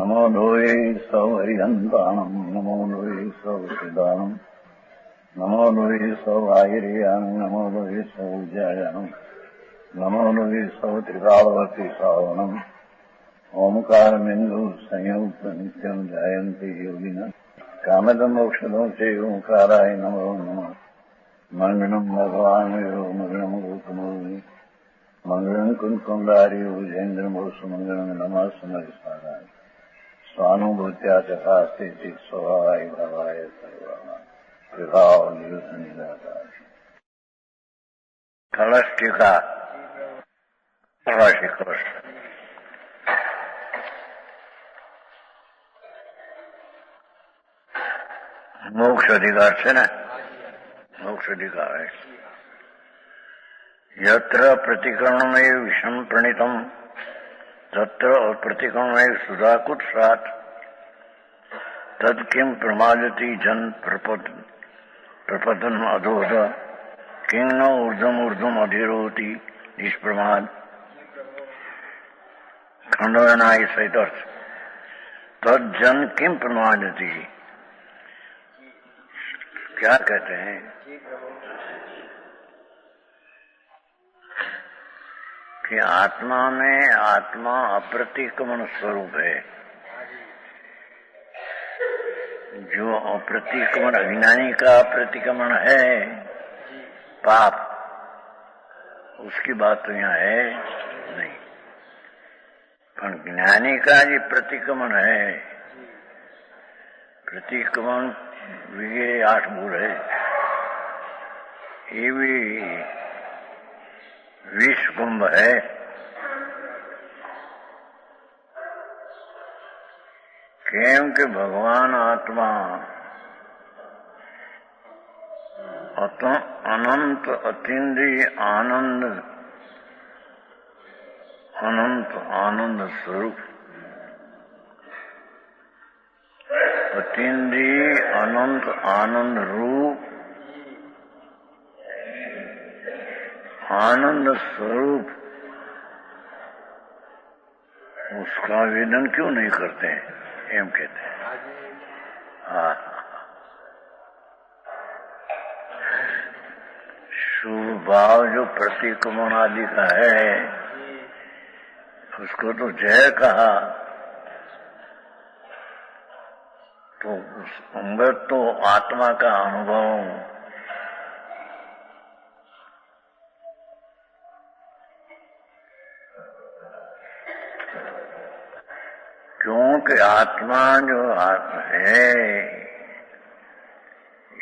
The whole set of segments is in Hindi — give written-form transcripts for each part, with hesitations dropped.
नमो लोये सौहरिहन्ताणम् नमो लोये सौहृदानम् नमो लोये सौभागिर्यानम् नमो लोये सौज्यायानम् नमो लोये सौत्रिकालवर्ति सावनम् ओंकारमिन्दु संयुक्त नित्यम् जायन्ति योगिनः कामदम् मोक्षदम् च ओंकाराय नमो नमः मंगलम् भगवान् मंगलम् गौतमोऽग्नि मंगलम् कुन्कुण्डारि भुजेन्द्रमोसुमङ्गलम् नमः समरिसाराय स्वानुभूत्या चकास्ते स्वभावाय भावाय सर्वाणां विभावनियुतनिदाताय कलश टीका श्री कृष्ण मोक्ष अधिकार છે ને मोक्ष अधिकार है यत्र प्रतिक्रमणमेव विषम प्रणीतम तत्र प्रतिक्रमणमेव सुधाकुत्सात् तद किम प्रमादति जन प्रपतन अधोध किं न ऊर्ध्वम अधिरोति निष्प्रमाद खंडनाय सहित अर्थ तद जन किम प्रमादति क्या कहते हैं कि आत्मा में आत्मा अप्रतिक्रमण स्वरूप है। जो अप्रतिक्रमण अज्ञानी का अप्रतिक्रमण है पाप, उसकी बात तो यहाँ है नहीं, पर ज्ञानी का ये प्रतिक्रमण है। प्रतिक्रमण ये 8 मूल है, ये भी 20 कुंभ है। क्योंकि भगवान आत्मा अनंत अतीन्द्रिय आनंद अनंत आनंद स्वरूप, अतीन्द्रिय अनंत आनंद रूप, आनंद स्वरूप, उसका वेदन क्यों नहीं करते हैं? एम कहते हैं। हाँ, शुभ भाव जो प्रतिक्रमण आदि का है उसको तो जय कहा, तो उस अंगत तो आत्मा का अनुभव क्योंकि आत्मा जो आत्मा है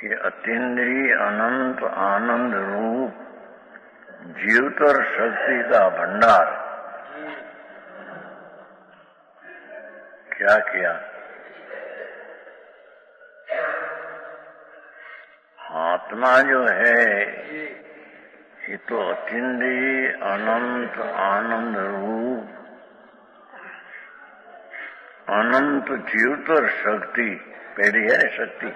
ये अतीन्द्रिय अनंत आनंद रूप जीवतर शक्ति का भंडार। क्या किया? आत्मा जो है ये तो अतीन्द्रिय अनंत आनंद रूप अनंत जीवतर शक्ति पहली है शक्ति,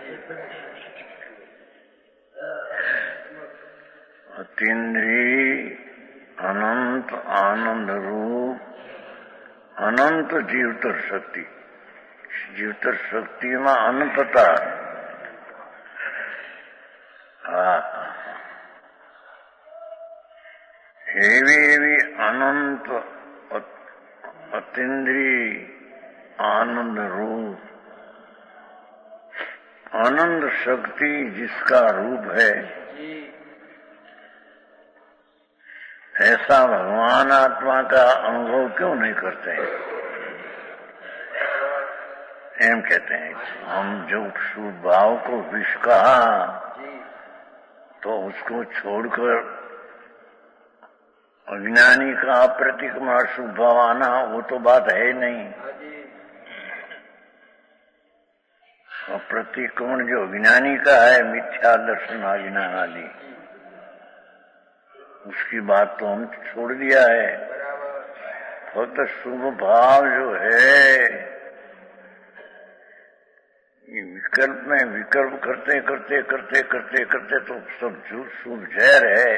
अतीन्द्रिय अनंत आनंद रूप अनंत जीवतर शक्ति। जीवतर शक्ति में अनंतता। हेवी अनंत अतीन्द्रिय आनंद रूप आनंद शक्ति जिसका रूप है, ऐसा भगवान आत्मा का अनुभव क्यों नहीं करते हैं? एम कहते हैं हम जो शुभ भाव को विष कहा तो उसको छोड़कर अज्ञानी का अप्रतिक्रमण शुभ भाव आना, वो तो बात है नहीं। अप्रतिक्रमण जो अज्ञानी का है, मिथ्या दर्शन अज्ञान आदि, उसकी बात तो हम छोड़ दिया है। फक्त शुभ भाव जो है ये विकल्प में विकल्प करते करते करते करते करते तो सब झूठ शुभ जहर है।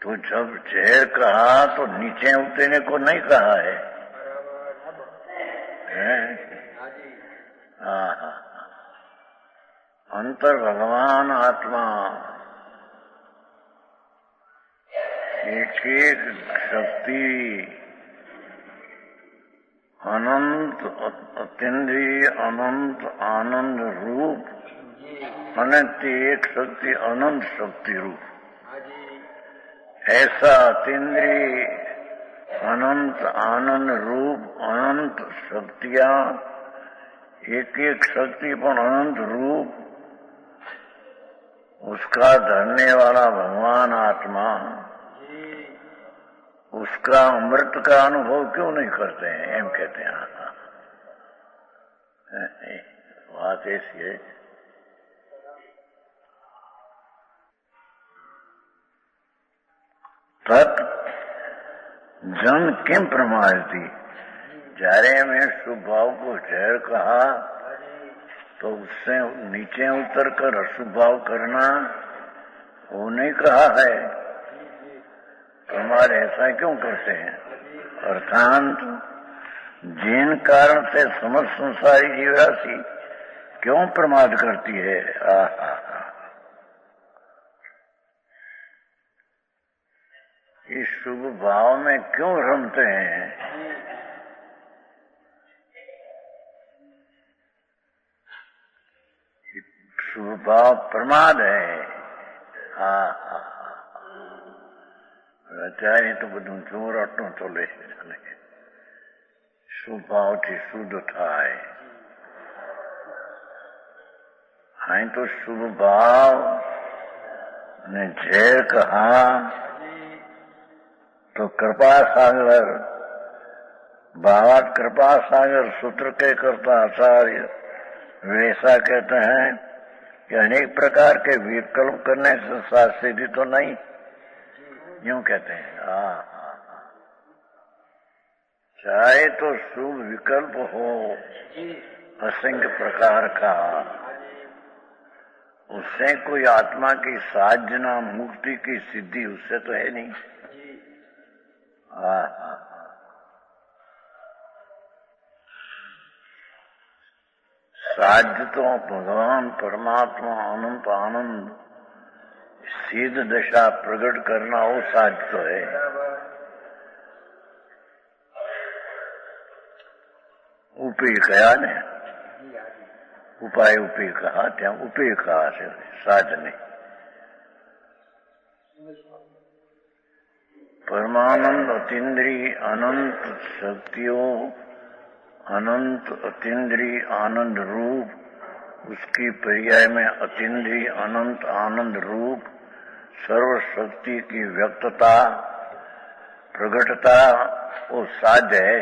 तो जब जहर कहा तो नीचे उतरने को नहीं कहा है, अंतर भगवान आत्मा एक एक शक्ति अनंत अतीन्द्रिय अनंत आनंद रूप, अनंत एक शक्ति अनंत शक्ति रूप, ऐसा अतीन्द्रिय अनंत आनंद रूप अनंत शक्तियां, एक एक शक्ति पर अनंत रूप, उसका धरने वाला भगवान आत्मा, उसका अमृत का अनुभव क्यों नहीं करते हैं? एम कहते हैं। बात ऐसी है। तत् जन किम प्रमादति, જ્યારે मैं शुभ भाव को जहर कहा तो उससे नीचे उतरकर अशुभ भाव करना वो नहीं कहा है। हमारे ऐसा क्यों करते हैं? अर्थात जिन कारण से समस्त संसारी जीवराशि क्यों प्रमाद करती है? इस शुभ भाव में क्यों रमते हैं? शुभ भाव प्रमाद है। અત્યારે તો બધું ચોરાટનું ચાલે છે। શુભ ભાવથી શુદ્ધ થાય। અહીં તો શુભ ભાવ ને ઝેર કહા तो कृपा सागर, भावात कृपा सागर सूत्र के कर्ता आचार्य वैसा कहते हैं कि अनेक प्रकार के विकल्प करने से साथ सिद्धि तो नहीं, यूं कहते हैं। चाहे तो शुभ विकल्प हो असंख्य प्रकार का, उससे कोई आत्मा की साधना मुक्ति की सिद्धि उससे तो है नहीं। साध्य तो भगवान परमात्मा अनंत आनंद सिद्ध दशा प्रकट करना वो साध्य तो है। उपी कहा ने उपाय उपी कहा, त्या उपी कहा से साधने परमानंद अतीन्द्रिय अनंत शक्तियों, अनंत अतीन्द्रिय आनंद रूप, उसकी पर्याय में अतीन्द्रिय अनंत आनंद रूप सर्व शक्ति की व्यक्तता प्रकटता वो साध्य है।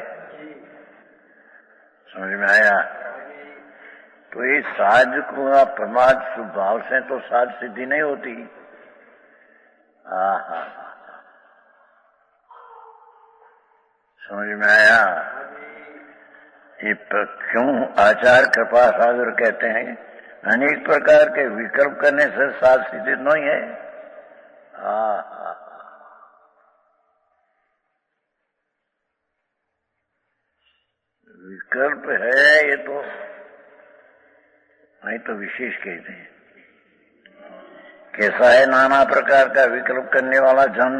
समझ में आया? तो ये साध्य को प्रमाद शुभ भाव से तो साध सिद्धि नहीं होती। समझ में आया? ये क्यों आचार कृपा सागर कहते हैं? अनेक प्रकार के विकल्प करने से साध सिद्धि नहीं है। विकल्प है ये तो नहीं, तो विशेष कहते हैं। कैसा है? नाना प्रकार का विकल्प करने वाला जन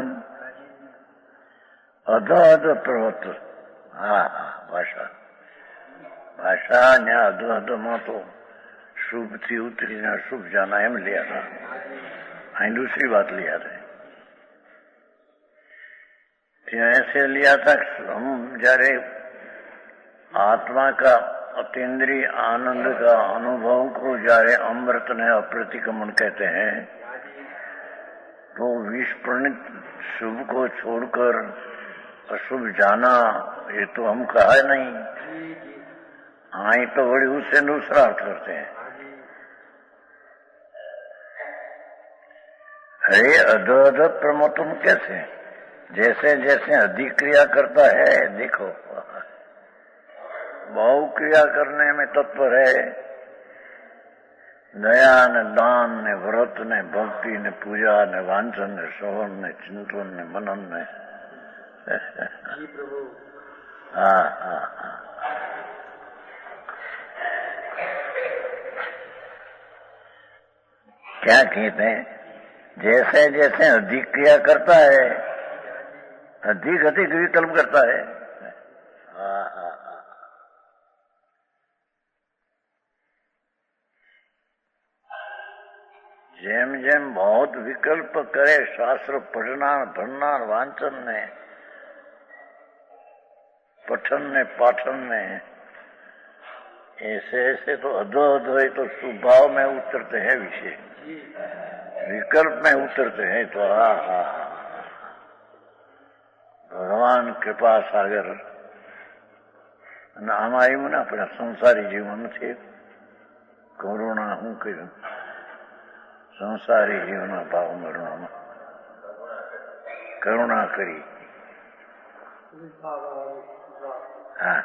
अध प्रवृत्त। भाषा भाषा ने अध में तो शुभ थी उतरी ने शुभ जाना एम लिया था। અહીં दूसरी बात लिया था। ऐसे लिया था हम जયારે आत्मा का अतीन्द्रिय आनंद का अनुभव को जયારે अमृत ने अप्रतिक्रमण कहते हैं, तो विष प्रणीत शुभ को छोड़कर अशुभ जाना ये तो हम कहा नहीं। आई तो बड़ी उससे दूसरा अर्थ करते हैं। अरे अध प्रमोतम कैसे? जैसे जैसे अधिक क्रिया करता है, देखो बहु क्रिया करने में तत्पर है, દયા ને દાન ને વ્રત ને ભક્તિ ને પૂજા ને વાંચન ને શ્રવણ ને ચિંતન ને મનન ને हाँ हाँ हाँ क्या कहते हैं, जैसे जैसे अधिक क्रिया करता है अधिक अधिक विकल्प करता है। हाँ हाँ हाँ જેમ જેમ बहुत विकल्प करे शास्त्र पढ़नार भणनार वांचन ने पठन ने पाठन ने ऐसे ऐसे तो अधो अधो तो स्वभाव में उतरते हैं, विषय विकल्प में उतरते हैं। तो हा हा भगवान कृपा सागर आमा आव्યું ને આપણા સંસારી જીવન છે કરુણા હું કર્યું સંસારી જીવના ભાવ મરણોમાં કરુણા કરી। हाँ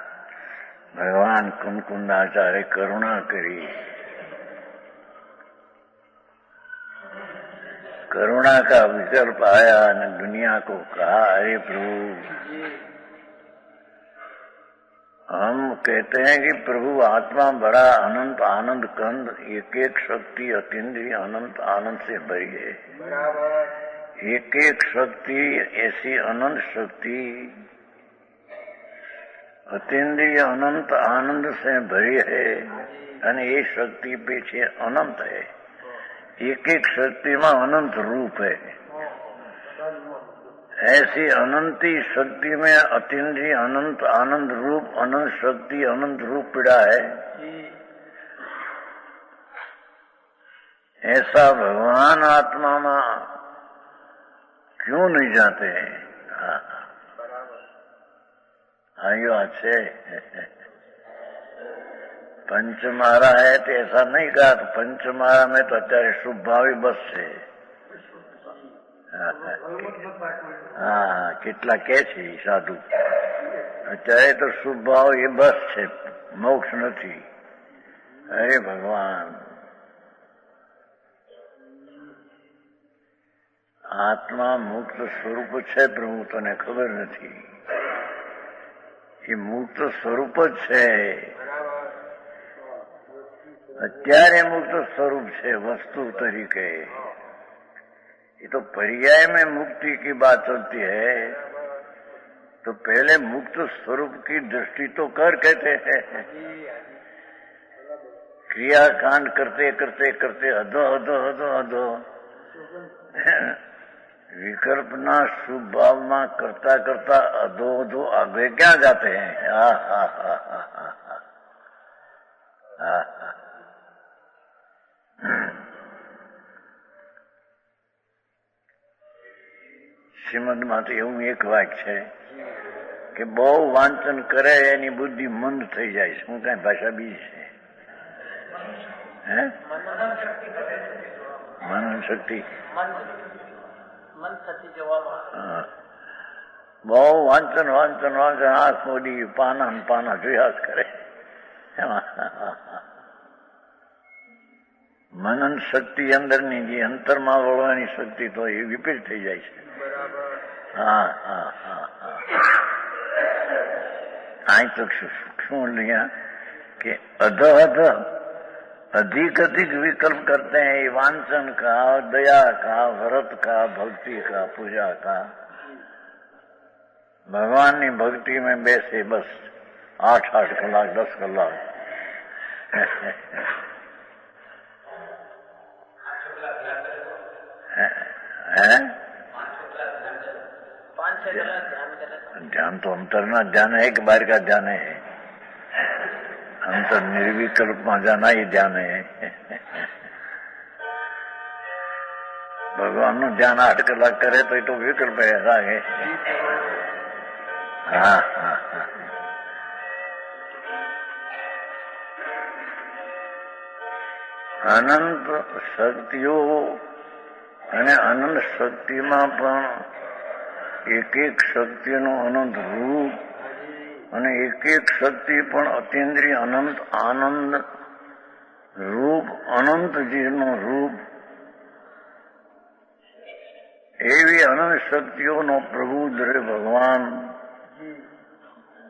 भगवान कुंकुंदाचार्य करुणा करी, करुणा का विकल्प आया ने दुनिया को कहा अरे प्रभु, हम कहते हैं कि प्रभु आत्मा बड़ा अनंत आनंद कंद एक एक शक्ति अतीन्द्रिय अनंत आनंद से भरी है। एक एक शक्ति ऐसी अनंत शक्ति अतीन्द्रिय अनंत आनंद से भरी है અને એ शक्ति पीछे अनंत है। एक एक शक्ति में अनंत रूप है। ऐसी अनंती शक्ति में अतीन्द्रिय अनंत आनंद रूप अनंत शक्ति अनंत रूप पीड़ा है। ऐसा भगवान आत्मा में क्यों नहीं जाते हैं? आयु अच्छे पंचमारा है तो ऐसा नहीं कहा, तो पंचमारा में तो અત્યારે शुभ भावी बस है। हाँ કેટલા કે છે સાધુ, અત્યારે તો શુभ ભાવ એ બસ છે, મોક્ષ નથી। અરે ભગવાન, આત્મા મુક્ત સ્વરૂપ છે પ્રભુ, તને ખબર નથી। એ મુક્ત સ્વરૂપ જ છે, અત્યારે મુક્ત स्वरूप છે वस्तु तरीके। ये तो पर्याय में मुक्ति की बात चलती है, तो पहले मुक्त स्वरूप की दृष्टि तो कर कहते हैं। क्रिया कांड करते करते करते अधो अधो अधो अधो विकल्प ना शुभ भाव में करता करता अधो अधो आगे क्या जाते हैं। हा हा हा हा हा हा। શ્રીમદમાં તો એવું એક વાક્ય છે કે બહુ વાંચન કરે એની બુદ્ધિ મંદ થઈ જાય છે। શું કઈ ભાષા બીજી છે? હે મનન શક્તિ બહુ વાંચન વાંચન વાંચન આંખ મોડી પાના પાના જોયા જ કરે। મનન શક્તિ અંદરની જે અંતરમાં વળવાની શક્તિ તો એ વિપરીત થઈ જાય છે। હા હા હા હા। અહીં તો શું लिया कि अध अध अधिक अधिक विकल्प करते हैं, ये वांचन का, दया का, व्रत का, भक्ति का, पूजा का। भगवान की भक्ति में बैसे बस 8-8 कलाक 10 कलाक। ध्यान तो अंतरना ध्यान है कि बाहर का ध्यान है? अंतर निर्विकल्प में जाना ही ध्यान है। भगवान नु ध्यान 8 कलाक करे तो ये तो विकल्प है। हाँ हाँ हाँ। अनंत शक्तिओ અને અનંત શક્તિમાં પણ એક એક શક્તિનું અનંત રૂપ અને એક એક શક્તિ પણ અતીન્દ્રિય અનંત આનંદ રૂપ અનંત જીવનું રૂપ એવી અનંત શક્તિઓનો પ્રભુ દરે ભગવાન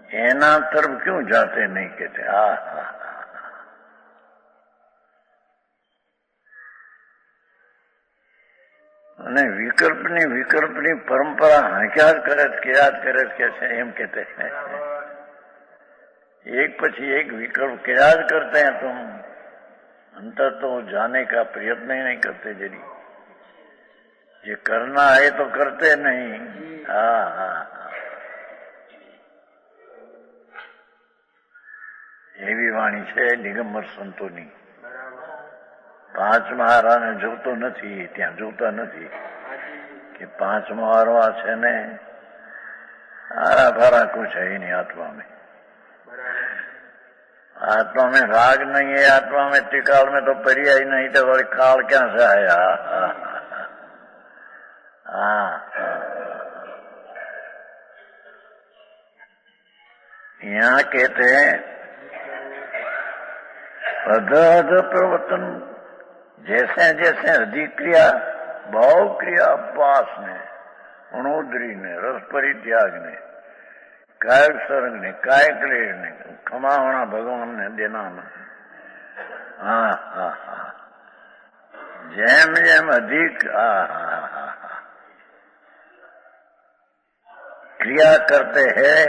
એના તરફ ક્यों જાતે નહીં કહેते અને વિકલ્પની પરંપરા હાંક્યા કરે કે છે એમ कहते हैं एक પછી एक विकल्प क्या करते हैं तुम अंतर तो जाने का प्रयत्न ही नहीं करते जरी ये करना है तो करते नहीं એવી વાણી છે દિગંબર સંતોની પાંચ મહારાને જોતો નથી ત્યાં જોતા નથી कि पांच महारवा છે ને आरा भरा कुछ है ही नहीं आत्मा में आत्मा में राग नहीं है आत्मा में त्रिकाल में तो परिया ही नहीं तो बड़े काल क्या से आया यहाँ कहते हैं अध प्रवर्तन जैसे जैसे अधिक क्रिया भाव क्रिया अपास ने अणोदरी ने रस परित्याग ने कायक सर्ग ने कायक क्लेश ने खमावना भगवान ने देना जेम जेम अधिक क्रिया करते हैं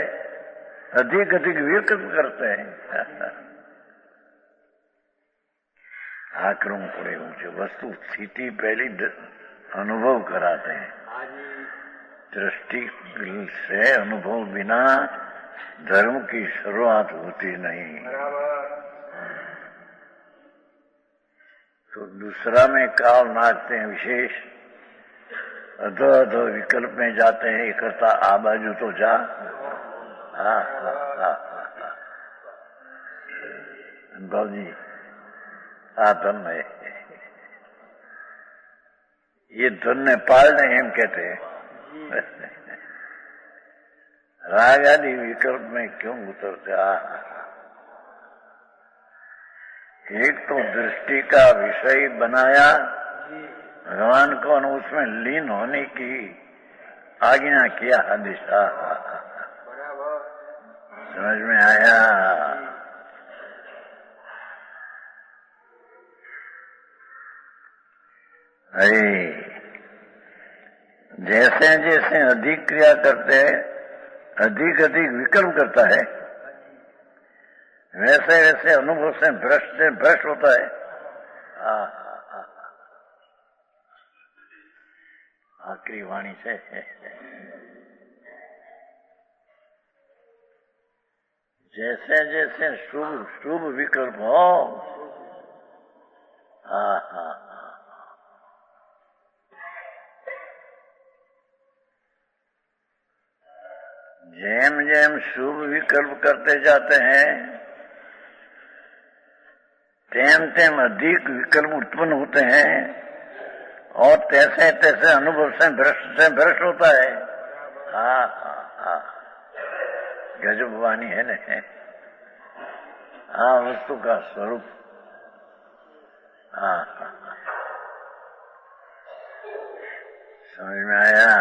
अधिक अधिक विकल्प करते हैं आक्रम पड़े ऊंचे वस्तु स्थिति पहली अनुभव कराते हैं दृष्टि से अनुभव बिना धर्म की शुरुआत होती नहीं तो दूसरा में काल नाचते हैं विशेष अधो अधो विकल्प में जाते हैं करता आ बाजू तो जा जी धन है ये धन ने पालने हम कहते हैं राग आदि विकल्प में क्यों उतरते एक तो दृष्टि का विषय बनाया भगवान को उसमें लीन होने की आज्ञा किया दिशा समझ में आया जैसे जैसे अधिक क्रिया करते हैं अधिक अधिक विकल्प करता है वैसे वैसे अनुभव से भ्रष्ट होता है आखिरी वाणी से जैसे जैसे शुभ विकल्प हो जेम जेम शुभ विकल्प करते जाते हैं तेम तेम अधिक विकल्प उत्पन्न होते हैं और तैसे तैसे अनुभव से भ्रष्ट होता है गजब वाणी है न वस्तु का स्वरूप समझ में आया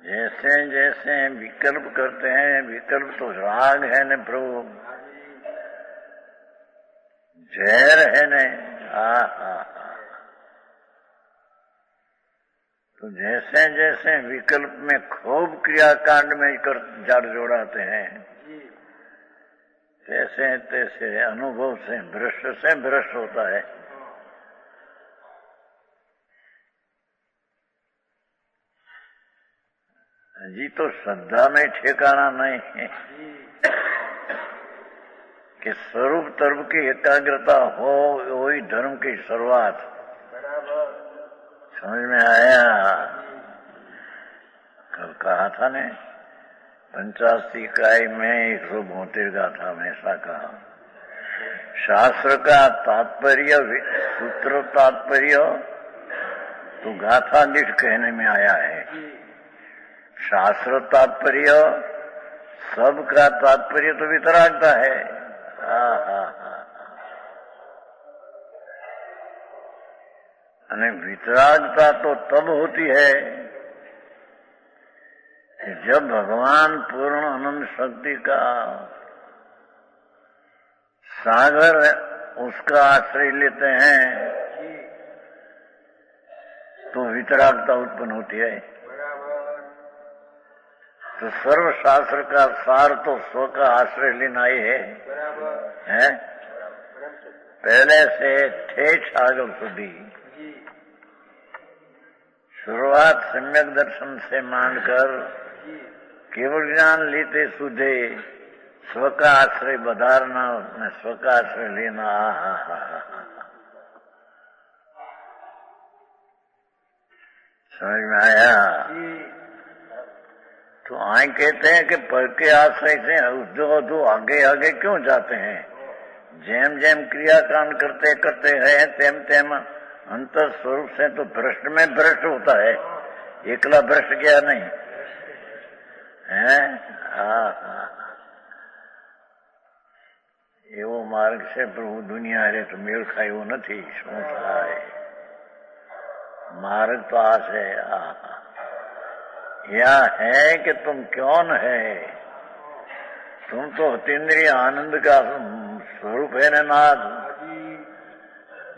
जैसे जैसे विकल्प करते हैं विकल्प तो राग है न प्रभु जहर है न तो जैसे जैसे विकल्प में खूब क्रियाकांड में जड़ जोड़ाते हैं तैसे तैसे अनुभव से भ्रष्ट होता है जी तो श्रद्धा में ठिकाना नहीं है कि स्वरूप तर्व की एकाग्रता हो वही धर्म की शुरुआत समझ में आया कल कहा था ने 85 इकाई में 172 गाथा में ऐसा कहा शास्त्र का तात्पर्य सूत्र तात्पर्य तो गाथा दिठ कहने में आया है शास्त्र तात्पर्य सबका तात्पर्य तो वितरागता है અને वितरागता तो तब होती है कि जब भगवान पूर्ण अनंत शक्ति का सागर उसका आश्रय लेते हैं तो वितरागता उत्पन्न होती है। तो सर्वशास्त्र का सार तो स्व का आश्रय लेना ही है? पहले से ठेठ आगम सुधी शुरुआत सम्यक दर्शन से मानकर केवल ज्ञान लेते सुधे स्व का आश्रय बधारना, स्व का आश्रय लेना। समझ में आया? तो आए कहते हैं कि पर के आश्रय से दो आगे आगे क्यों जाते हैं? जेम जेम क्रियाकांड करते करते हैं तेम तेम अंतर स्वरूप से तो भ्रष्ट में भ्रष्ट होता है, एकला भ्रष्ट क्या नहीं है? एवो मार्ग से प्रभु दुनिया रे तो मेल खाय वो नहीं। शू थाय मार्ग तो आ से यह है कि तुम कौन है? तुम तो अतीन्द्रिय आनंद का स्वरूप है ना नाथ।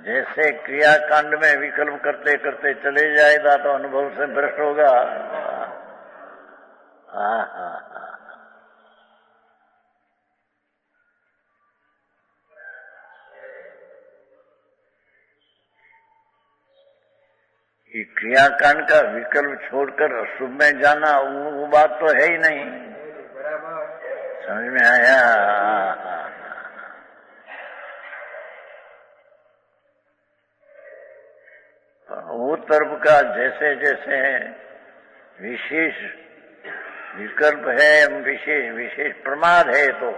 जैसे क्रियाकांड में विकल्प करते करते चले जाएगा तो अनुभव से भ्रष्ट होगा। ये क्रियाकांड का विकल्प छोड़कर अशुभ में जाना वो बात तो है ही नहीं। समझ में आया? वो तरफ का जैसे जैसे विशेष विकल्प है, विशेष विशेष प्रमाद है तो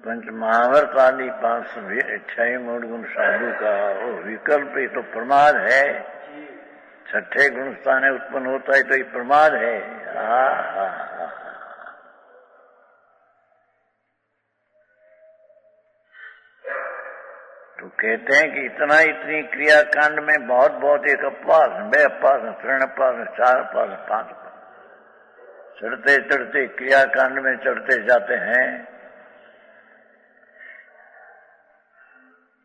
पंच महावर्त आदि 506 मूल गुण साधु का वो विकल्प ही तो प्रमाद है। छठे गुण स्थान उत्पन्न होता है तो ये प्रमाद है। तो कहते हैं कि इतनी क्रियाकांड में बहुत बहुत एक अपास, 2 अपास, 3 अपास, 4 अपास, 5 अपास चढ़ते चढ़ते क्रियाकांड में चढ़ते जाते हैं।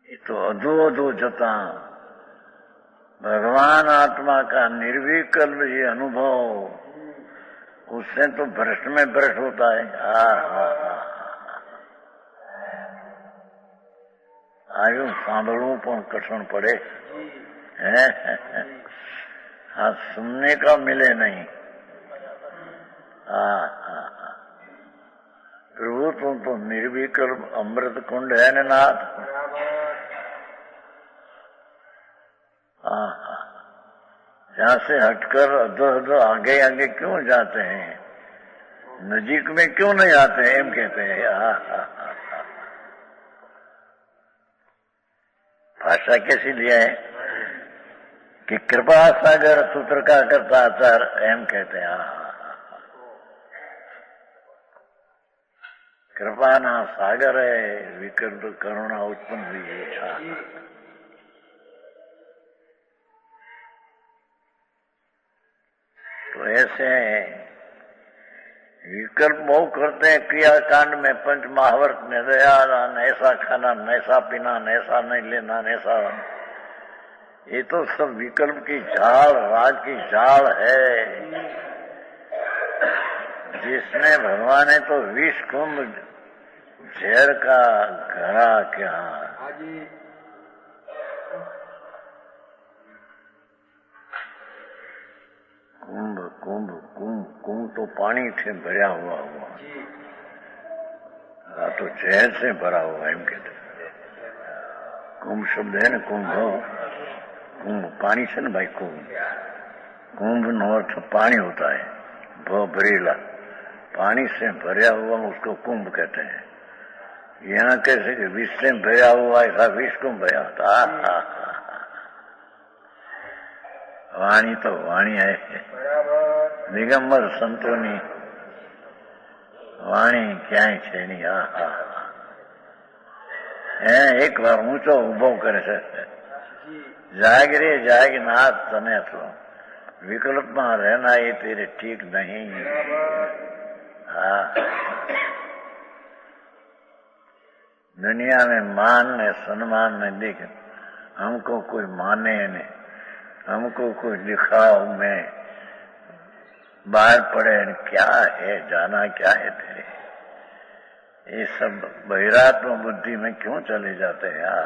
ये तो अधो अधो जता भगवान आत्मा का निर्विकल्प ये अनुभव उससे तो भ्रष्ट में भ्रष्ट होता है। आयु सांभळવું પણ कठिन पड़े हाँ, सुनने का मिले नहीं। प्रभु तुम तो निर्विकल्प अमृत कुंड है न नाथ। यहाँ से हटकर अधो आगे आगे क्यों जाते हैं? नजीक में क्यों नहीं आते? एम कहते हैं। भाषा कैसी लिया है कि कृपा सागर सूत्र का करता आचार, एम कहते हैं। कृपा ना सागर है, विकल्प करुणा उत्पन्न हुई है। तो ऐसे विकल्प मोह करते हैं क्रियाकांड में, पंच महावर्त में दया, ऐसा खाना, ऐसा पीना, ऐसा नहीं लेना, ऐसा। ये तो सब विकल्प की झाड़, राग की झाड़ है जिसने भगवान ने तो विष कुंभ जहर का घड़ा क्या। कुंभ कुंभ कुंभ कुंभ तो पानी से भरा हुआ तो जहर से भरा हुआ है। कहते कुंभ शब्द है ना, कुंभ कुंभ पानी से ना भाई। कुंभ नो अर्थ पानी होता है, भरेला पानी से भरा हुआ उसको कुंभ कहते हैं। यहाँ कैसे कि विष से भरा हुआ ऐसा विष कुंभ भरा होता। वाणी तो वाणी है, दिगंबर संतोनी વાણી ક્યાંય છે નહીં. એક વાર ઊંચો ઉભો કરે છે. જાગ રે જાગનાથ તને તો विकल्प में रहना ये तेरे ठीक नहीं. हाँ, दुनिया में मान ने सम्मान ने देख, हमको कोई माने नहीं, हमको कोई दिखाओ में बाहर पड़े क्या है, जाना क्या है तेरे. ये सब बहिरात्म बुद्धि में क्यों चले जाते हैं.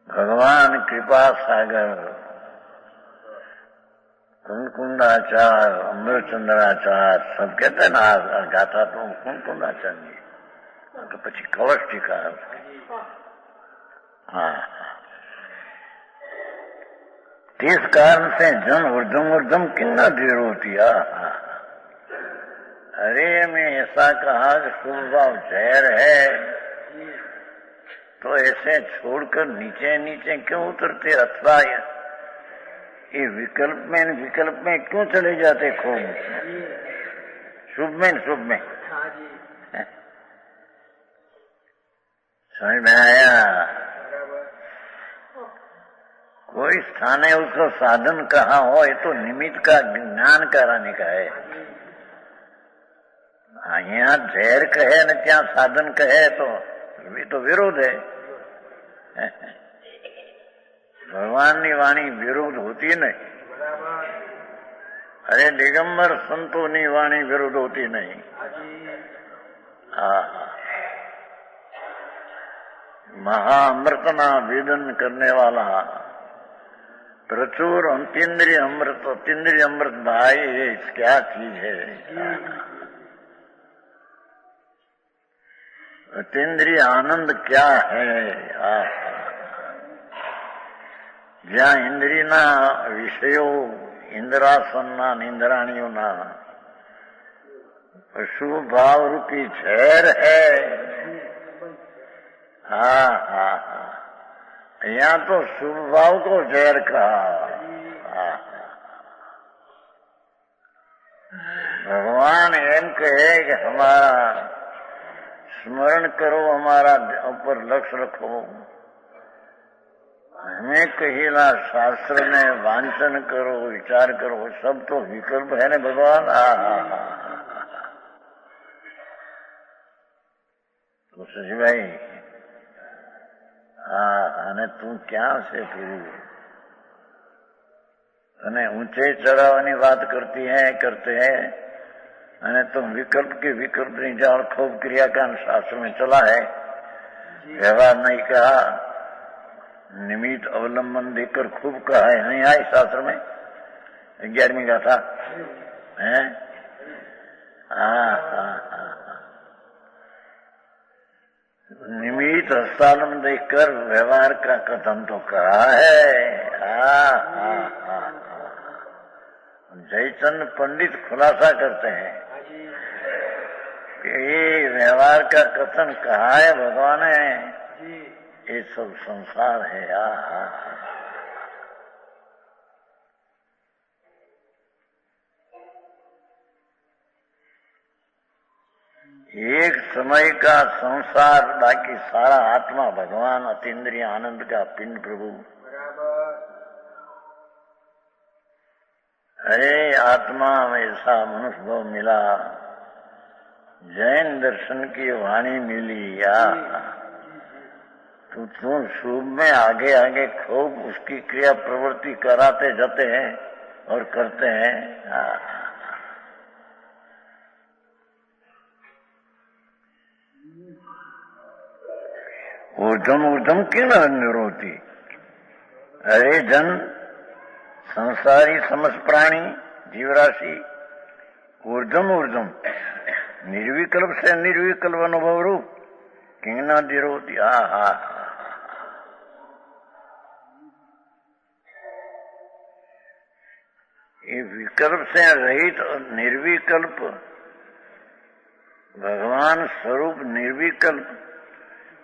भगवान कृपा सागर कुंकुंडाचार अमृतचंद्राचार सब कहते हैं ना. गाथा तो कुंकुंडाचार्य तो પછી કળશ ટીકા. हाँ, इस कारण से जन ऊर्धम किन्ना देर होती. अरे मैं ऐसा कहा कि शुभ भाव जहर है तो ऐसे छोड़कर नीचे नीचे क्यों उतरते. अथवा ये विकल्प में क्यों चले जाते. खूब शुभ में समझ में आया. कोई स्थान है उसको साधन कहाँ हो, ये तो निमित्त का ज्ञान कराने का है. यहाँ जहर कहे न क्या साधन कहे तो भी तो विरोध है. भगवान की वाणी विरोध होती नहीं. अरे दिगंबर संतों की वाणी विरोध होती नहीं. महाअमृतना वेदन करने वाला प्रचुर अतीन्द्रिय अमृत भाई ये क्या चीज है. अतीन्द्रिय आनंद क्या है. જ્યાં ઇન્દ્રિયના વિષયો ઇન્દ્રાસનના નિંદ્રાણીઓના પશુ ભાવ રૂપી ઝેર है. यहाँ तो शुभ भाव को जहर कहा. भगवान एम कहे कि हमारा स्मरण करो, हमारा ऊपर लक्ष्य रखो. हमें कहेला शास्त्र में वांचन करो, विचार करो. सब तो विकल्प है ने भगवान. तो सजी भाई અને તું ક્યાં છે ફરી. અને ઊંચે ચढ़ावानी बात करते हैं અને तुम विकल्प नहीं जाओ. खूब क्रियाकांड शास्त्र में चला है. व्यवहार नहीं कहा, निमित्त अवलंबन देकर खूब कहा है. नहीं आई शास्त्र में 11वीं गाथा है. निमित्त हस्तालन देखकर व्यवहार का कथन तो कहा है. जयचंद पंडित खुलासा करते हैं कि ये व्यवहार का कथन कहा है भगवान है. ये सब संसार है. एक समय का संसार, बाकी सारा आत्मा भगवान अतीन्द्रिय आनंद का पिंड प्रभु. अरे आत्मा में ऐसा मनुष्य भाव मिला, जैन दर्शन की वाणी मिली. तो तुम शुभ में आगे आगे खूब उसकी क्रिया प्रवृत्ति कराते जाते हैं और करते हैं. ऊर्धम क्यों निरोती. अरे जन संसारी समस्त प्राणी जीवराशि ऊर्धम निर्विकल्प से निर्विकल्प अनुभव रूप किंगना निरोती. ये विकल्प से रहित निर्विकल्प भगवान स्वरूप निर्विकल्प.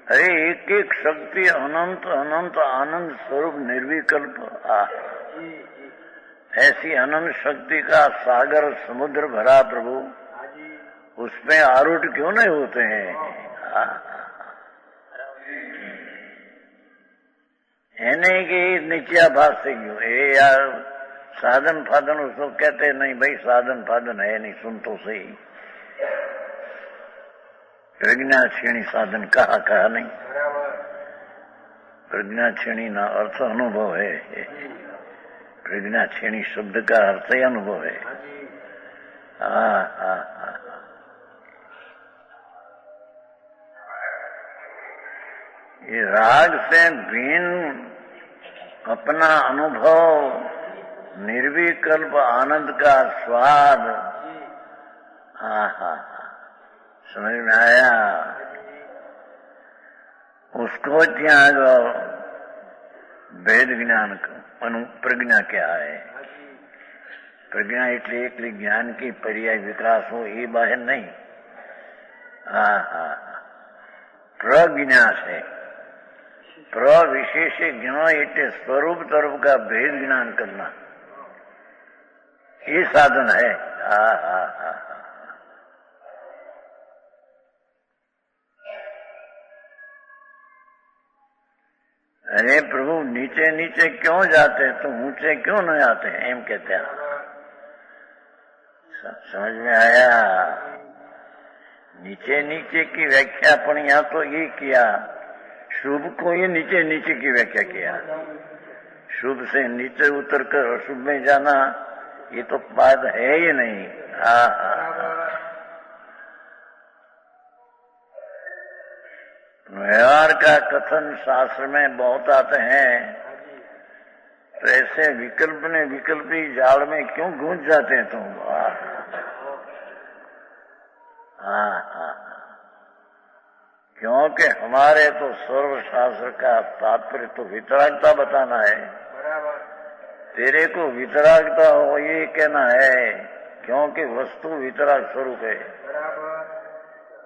अरे एक एक शक्ति अनंत आनंद स्वरूप निर्विकल्प. ऐसी अनंत शक्ति का सागर समुद्र भरा प्रभु, उसमें आरूढ़ क्यों नहीं होते हैं? नहीं कि नीचा भाग से क्यों ये यार साधन फाधन उसको कहते नहीं भाई, साधन फाधन है नहीं, सुन तो सही। प्रज्ञा क्षीणी साधन कहा नहीं, प्रज्ञा क्षीणी ना अर्थ अनुभव है। प्रज्ञा क्षीणी शब्द का अर्थ ही अनुभव है। ये राग से भिन्न अपना अनुभव, निर्विकल्प आनंद का स्वाद, समझ में आया? उसको त्याग वेद ज्ञान प्रज्ञा क्या है? प्रज्ञा એટલે એકલી જ્ઞાન की पर्याय विकास हो ये बाहर नहीं। प्रज्ञा से प्रविशेष ज्ञान એટલે स्वरूप तरफ का भेद ज्ञान करना, ये साधन है। अरे प्रभु नीचे नीचे क्यों जाते, तो ऊंचे क्यों नहीं आते हैं? एम कहते हैं। समझ में आया? नीचे नीचे की व्याख्या पण यहाँ तो ये किया, शुभ को ये नीचे नीचे की व्याख्या किया। शुभ से नीचे उतर कर अशुभ में जाना, ये तो बात है ही नहीं। व्यवहार का कथन शास्त्र में बहुत आते हैं, तो ऐसे विकल्प ने विकल्पी जाल में क्यों गूंज जाते हैं तुम? क्योंकि हमारे तो सर्व शास्त्र का तात्पर्य तो वितरागता बताना है। तेरे को वितरागता हो ये कहना है, क्योंकि वस्तु वितराग स्वरूप है।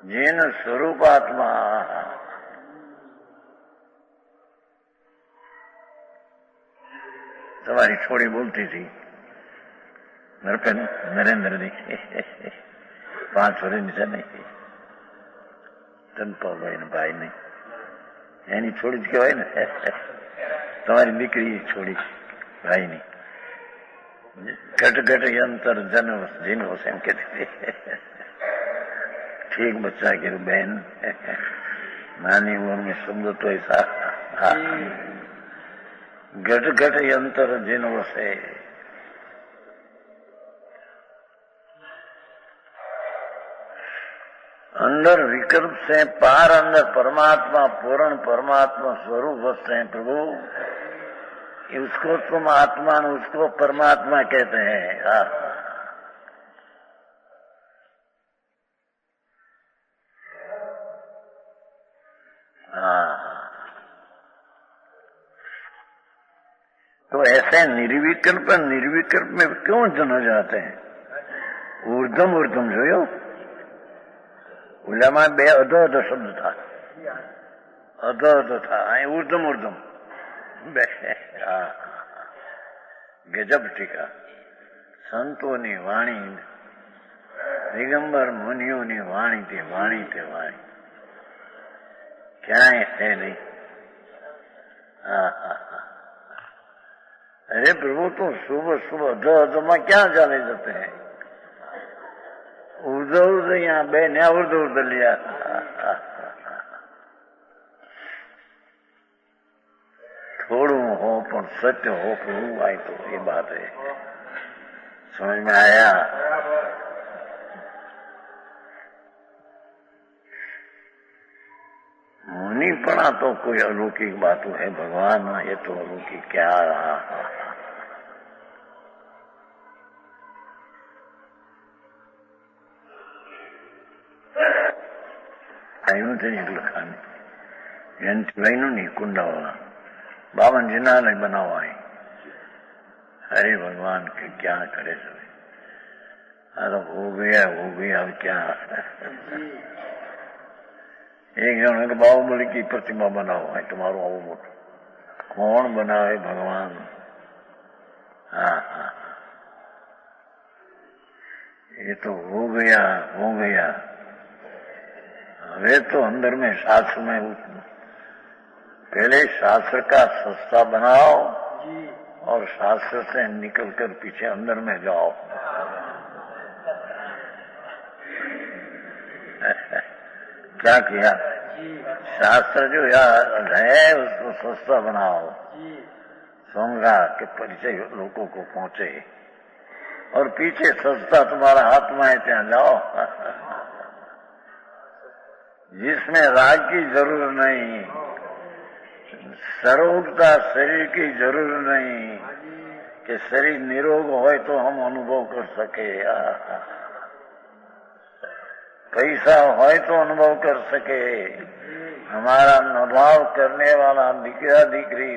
जिन स्वरूप आत्मा तुम्हारी छोड़ी बोलती थी नरेंद्र दी 5 વર્ષ નીચે નહીં, ચંપાભાઈ ને ભાઈ નહીં, એની છોડી જ કહેવાય ને। તમારી દીકરી છોડી ભાઈ ની ઘટ ઘટ यंत्र जन जिन हो एम कहती थी। ठीक बच्चा के बहन नानी उम्र में शब्द तो ऐसा घट घट यंत्र जिन से अंदर विकल्प से पार अंदर परमात्मा पूर्ण परमात्मा स्वरूप वस्तु है प्रभु, उसको तुम आत्मा उसको परमात्मा कहते हैं। तो ऐसे निर्विकल्प निर्विकल्प में क्यों जन जाते हैं? ऊर्धम ऊर्धम जो उलामा बे अध अध शब्द था, अध अध था, ऊर्धम ऊर्धम गजब टीका। संतोनी वाणी दिगंबर मुनियोनी वाणी ते वाणी क्या है नहीं। अरे प्रभु तुम सुबह सुबह अध में क्या चले जाते हैं? उधर उधर यहाँ बे नया उधर उधर लिया। थोड़ू हो पर सत्य हो प्रभु आई, तो ये बात है। समझ में आया? मुनिपना तो कोई अलौकिक बात है, भगवान ये तो अलौकिक क्या रहा। आयु थे लखाने नहीं कुंडा वाला 52 जिना नहीं बना हुआ है। अरे भगवान के क्या करे सभी, अब हो गया अब क्या। एक जन बाहुबली की प्रतिमा बना हुआ है, तुम्हारो आओ मोटो कौन बना है? भगवान। ये तो हो गया हो गया। वे तो अंदर में शास्त्र में पहले शास्त्र का सस्ता बनाओ और शास्त्र से निकलकर पीछे अंदर में जाओ। क्या किया? शास्त्र जो है उसको सस्ता बनाओ, सोंगा के परिचय लोगों को पहुंचे, और पीछे सस्ता तुम्हारा हाथ में है ત્યાં जाओ। जिसमें राग की जरूरत नहीं, सरोगता शरीर की जरूरत नहीं कि शरीर निरोग हो तो हम अनुभव कर सके, पैसा हो तो अनुभव कर सके, हमारा नभाव करने वाला दिकरा दिकरी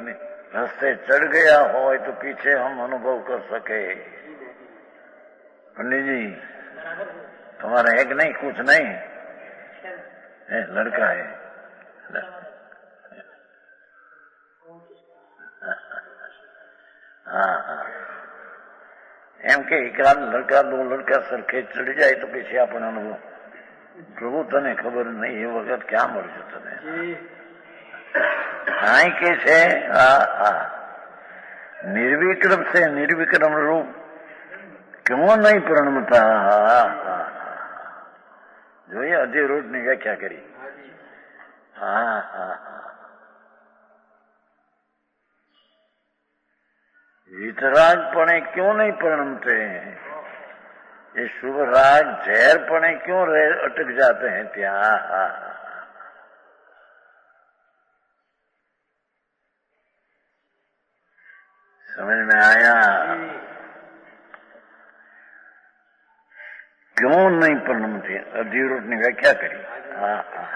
रास्ते चढ़ गया हो तो पीछे हम अनुभव कर सके। पंडित जी तुम्हारा एक नहीं कुछ नहीं है, लड़का है। हाँ एम के एकाद लड़का दो लड़का सरखे चढ़ जाए तो पीछे अपन अनुभव। प्रभु तने खबर नहीं એ વખત ક્યાં મળશે તને? હા કે છે निर्विक्रम से निर्विक्रम रूप क्यों नहीं परिणमता? जो ये अधिरूढ़ ने व्याख्या करी। हाँ हाँ वितरागपणे क्यों नहीं परिणमते हैं? ये शुभ राग जहरपणे क्यों अटक जाते हैं ત્યાં? समझ में आया? क्यों नहीं परिणमते? अधिरूढ़ ने व्याख्या करी। हाँ हाँ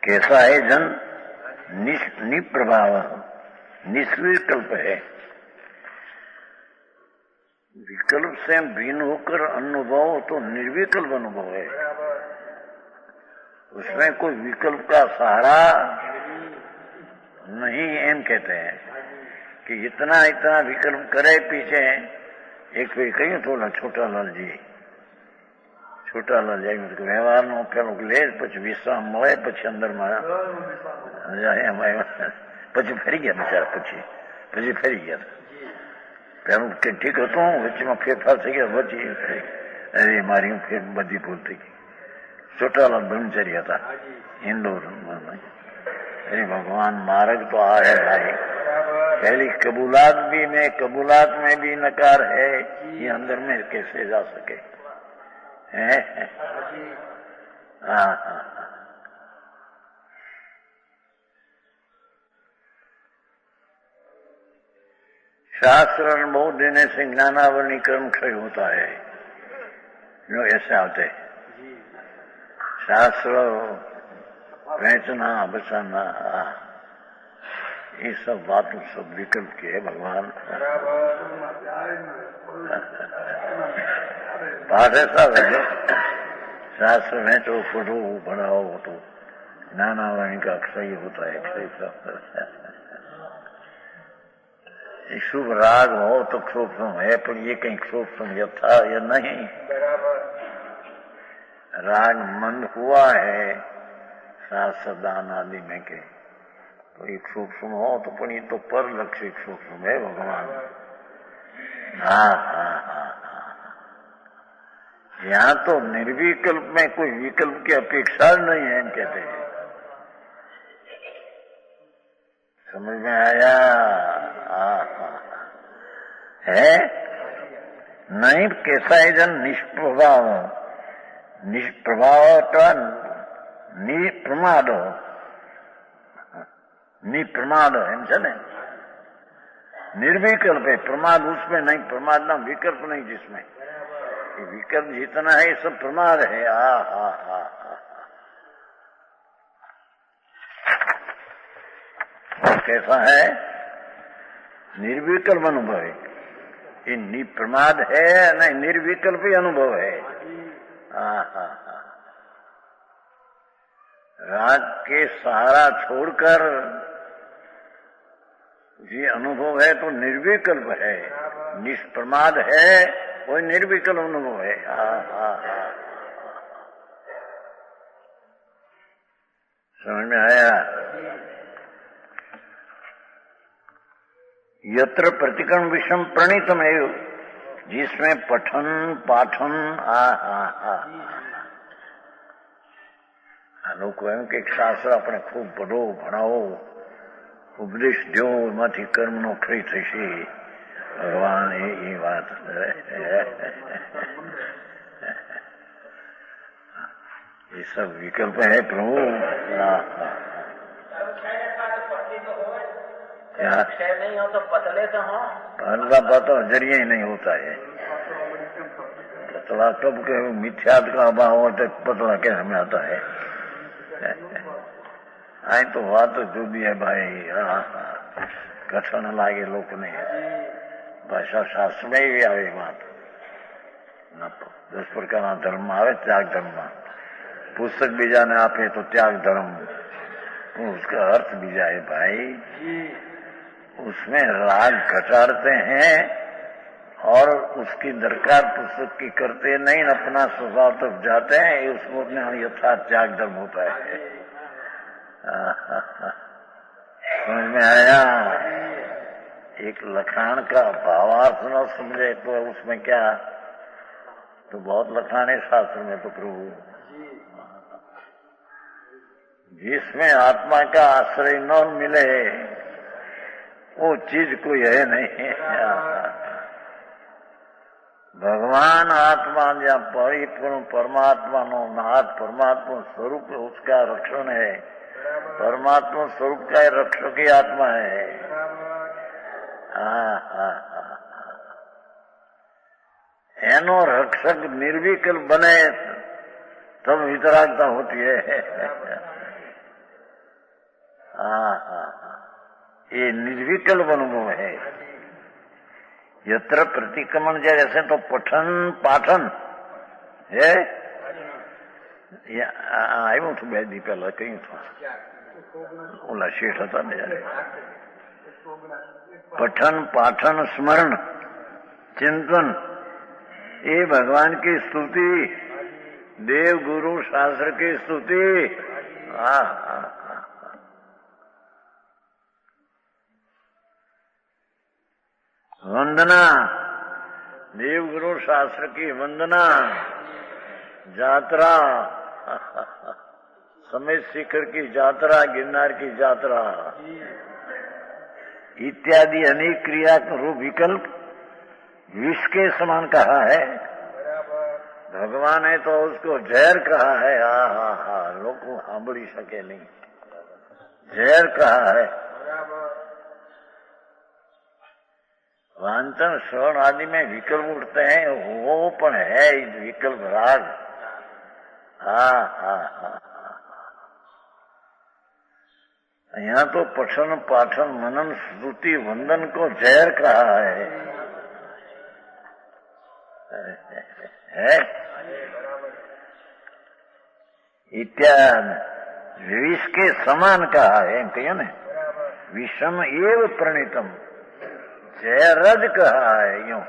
कैसा है जन? निप्रभाव निष्विकल्प है। विकल्प से भिन्न होकर अनुभव तो निर्विकल्प अनुभव है। उसमें कोई विकल्प का सहारा नहीं। एम कहते हैं कि इतना इतना विकल्प करे पीछे। एक वे कही थोड़ा छोटा लाल जी, छोटा लाल जी व्यवहार नो पेलो ले पीछे विश्राम મળે પછી અંદર માં પછી ફરી ગયા બિચારા, પછી ફરી ગયા। પેલું ઠીક હતું, વચ્ચેમાં ફેરફાર થઈ ગયા, પછી અરે મારી બધી ભૂલ થઈ ગઈ। छोटालाल ब्रह्मचारी था इंदौर। अरे भगवान मार्ग तो आ है भाई। पहली कबूलात भी में, कबूलात में भी नकार है, ये अंदर में कैसे जा सके? हाँ हाँ शास्त्र अनुभव देने से ज्ञानावरणीकरण क्षय होता है। जो ऐसे आते शास्त्र बेचना बचाना ये सब बात सब विकल्प की है। भगवान बात ऐसा है, शास्त्र बेचो पढ़ो बढ़ाओ तो ज्ञानावरण का क्षय होता है। क्षय शुभ राग हो तो क्षोभम है, पर ये कहीं क्षोभम यथा या नहीं। राग मंद हुआ है शास्त्र दान आदि में के, तो एक सूक्ष्म हो तो पण ये तो पर लक्ष्य सूक्ष्म है भगवान। हाँ हाँ हाँ यहाँ तो निर्विकल्प में कोई विकल्प की अपेक्षा नहीं है, कहते हैं। समझ में आया? है नहीं? कैसा है जन निष्प्रभाव, निष्प्रभाव का निप्रमाद, निप्रमाद है ने? निर्विकल्प है, प्रमाद उसमें नहीं, प्रमाद ना विकल्प नहीं जिसमें। विकल्प जितना है सब प्रमाद है। कैसा है? निर्विकल्प अनुभव है। ये निप्रमाद है नहीं, निर्विकल्प ही अनुभव है। राग के सहारा छोड़कर जी अनुभव है तो निर्विकल्प है, निष्प्रमाद है, कोई निर्विकल्प अनुभव है। समझ में आया? यत्र प्रतिक्रम विषम प्रणीतम है, जिसमें पठन पाठन लोग एम के शास्त्र अपने खूब पढ़ो भणाવો उपदेश दो एमांथी कर्मनो क्षय थशे। भगवान ये बात ये सब विकल्प है प्रभु। नहीं हो तो पतले तो हो, पतला पता जरिए ही नहीं होता है। पतला कब के मिथ्यात का अभाव होता है, पतला क्या हमें आता है? आई तो बात जुदी है भाई। कठिन लागे लोग ने भाषा शास्त्र में भी आवे बात। 10 प्रकार धर्म आवे, त्याग धर्म। पुस्तक बीजा ने आपे तो त्याग धर्म, उसका अर्थ बीजा है भाई। उसमें राग घटाड़ते हैं और उसकी दरकार पुस्तक की करते नहीं, अपना स्वभाव तक जाते हैं। उसमें अपने यथार्थ त्याग धर्म होता है। समझ में आया? एक लखान का भावार्थ न समझे तो उसमें क्या, तो बहुत लखान है शास्त्र में तो प्रभु। जिसमें आत्मा का आश्रय न मिले वो चीज कोई है नहीं। भगवान आत्मा या परिपूर्ण परमात्मा नो नाथ परमात्मा स्वरूप उसका रक्षण है। परमात्मा स्वरूप का रक्षक ही आत्मा है। एनो रक्षक निर्विकल्प बने तब वितरागता होती है। ये निर्विकल्प अनुभव है। यत्र प्रतिक्रमण जैसे तो पठन पाठन है। આવ્યું હતું 2 દી પહેલા કયું હતું, ઓલા શેઠ હતા ને જયારે। पठन पाठन स्मरण चिंतन ये भगवान की स्तुति, देव गुरु शास्त्र की स्तुति। वंदना, देव गुरु शास्त्र की वंदना, यात्रा, समेत शिखर की यात्रा, गिरनार की यात्रा इत्यादि अनेक क्रिया रूप विकल्प विष के समान कहा है। भगवान है तो उसको जहर कहा है। लोग सांभળી सके नहीं, जहर कहा है। वांचन श्रवण आदि में विकल्प उठते हैं, वो पण है विकल्प राग। यहाँ तो पठन पाठन मनन स्तुति वंदन को जहर कहा है। इत्यादि विष के समान कहा है। कहिए न विषम एव प्रणीतम, जहरज कहा है। यूं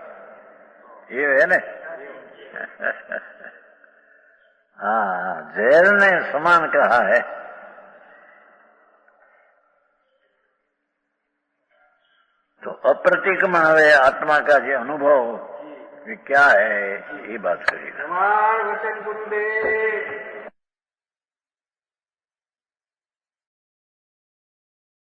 ये है न। जहर ने समान कहा है। तो अप्रतिक्रमण है आत्मा का जो अनुभव ये क्या है, ये बात करेगा। वचन